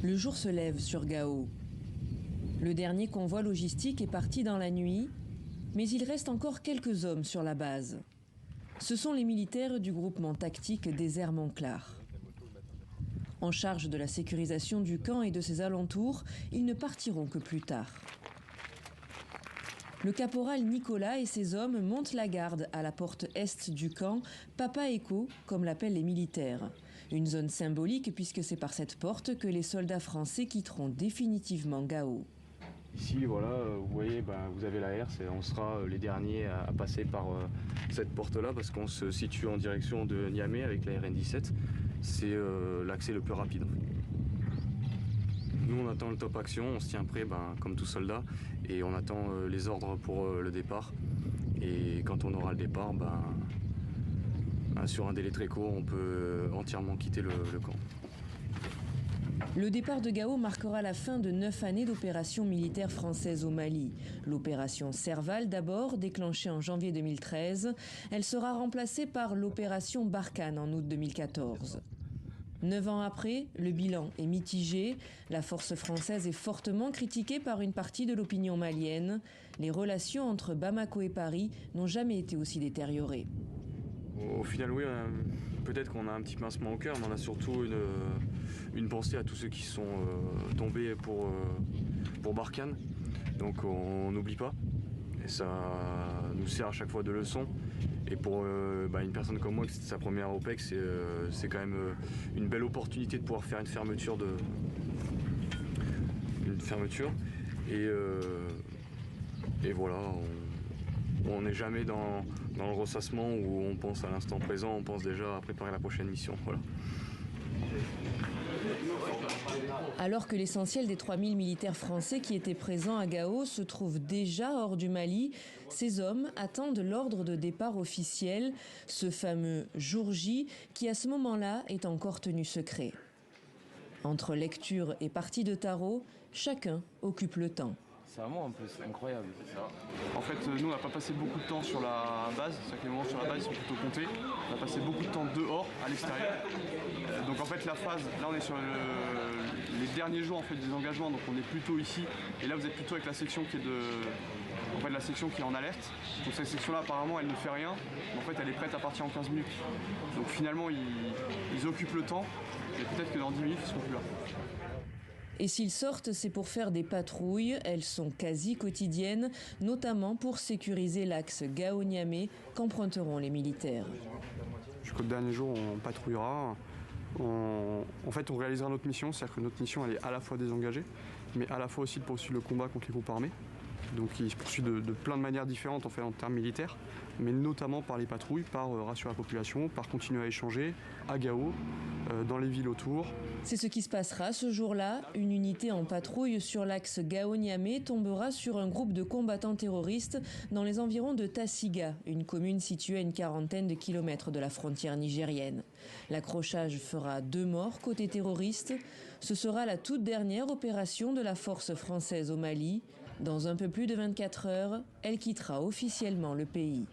Le jour se lève sur Gao. Le dernier convoi logistique est parti dans la nuit, mais il reste encore quelques hommes sur la base. Ce sont les militaires du groupement tactique Désert Montclar. En charge de la sécurisation du camp et de ses alentours, ils ne partiront que plus tard. Le caporal Nicolas et ses hommes montent la garde à la porte est du camp, Papa Echo, comme l'appellent les militaires. Une zone symbolique puisque c'est par cette porte que les soldats français quitteront définitivement Gao. Ici, voilà, vous voyez, vous avez la R, on sera les derniers à passer par cette porte-là parce qu'on se situe en direction de Niamey avec la RN17. C'est l'accès le plus rapide. Nous, on attend le top action, on se tient prêt comme tout soldat et on attend les ordres pour le départ. Et quand on aura le départ, sur un délai très court, on peut entièrement quitter le camp. Le départ de Gao marquera la fin de 9 années d'opérations militaires françaises au Mali. L'opération Serval d'abord, déclenchée en janvier 2013. Elle sera remplacée par l'opération Barkhane en août 2014. 9 ans après, le bilan est mitigé. La force française est fortement critiquée par une partie de l'opinion malienne. Les relations entre Bamako et Paris n'ont jamais été aussi détériorées. Au final, oui, peut-être qu'on a un petit pincement au cœur, mais on a surtout une pensée à tous ceux qui sont tombés pour Barkhane. Donc on n'oublie pas. Et ça nous sert à chaque fois de leçon. Et pour une personne comme moi, que c'était sa première OPEC, c'est quand même une belle opportunité de pouvoir faire une fermeture. Et voilà, on n'est jamais dans le ressassement où on pense à l'instant présent, on pense déjà à préparer la prochaine mission. Voilà. Alors que l'essentiel des 3000 militaires français qui étaient présents à Gao se trouvent déjà hors du Mali, ces hommes attendent l'ordre de départ officiel, ce fameux jour J qui à ce moment-là est encore tenu secret. Entre lecture et partie de tarot, chacun occupe le temps. C'est vraiment un peu incroyable. En fait, nous, on n'a pas passé beaucoup de temps sur la base. C'est-à-dire que les moments sur la base sont plutôt comptés. On a passé beaucoup de temps dehors, à l'extérieur. Donc en fait, la phase, là, on est sur les derniers jours en fait, des engagements. Donc on est plutôt ici. Et là, vous êtes plutôt avec la section qui est la section qui est en alerte. Donc cette section-là, apparemment, elle ne fait rien. En fait, elle est prête à partir en 15 minutes. Donc finalement, ils occupent le temps. Et peut-être que dans 10 minutes, ils seront plus là. Et s'ils sortent, c'est pour faire des patrouilles. Elles sont quasi quotidiennes, notamment pour sécuriser l'axe Gao-Niamey qu'emprunteront les militaires. Jusqu'au dernier jour, on patrouillera. En fait, on réalisera notre mission. C'est-à-dire que notre mission, elle est à la fois désengagée, mais à la fois aussi de poursuivre le combat contre les groupes armés. Donc il se poursuit de plein de manières différentes en fait, en termes militaires, mais notamment par les patrouilles, par rassurer la population, par continuer à échanger à Gao, dans les villes autour. C'est ce qui se passera ce jour-là. Une unité en patrouille sur l'axe Gao-Niamey tombera sur un groupe de combattants terroristes dans les environs de Tassiga, une commune située à une quarantaine de kilomètres de la frontière nigérienne. L'accrochage fera 2 morts côté terroriste. Ce sera la toute dernière opération de la force française au Mali. Dans un peu plus de 24 heures, elle quittera officiellement le pays.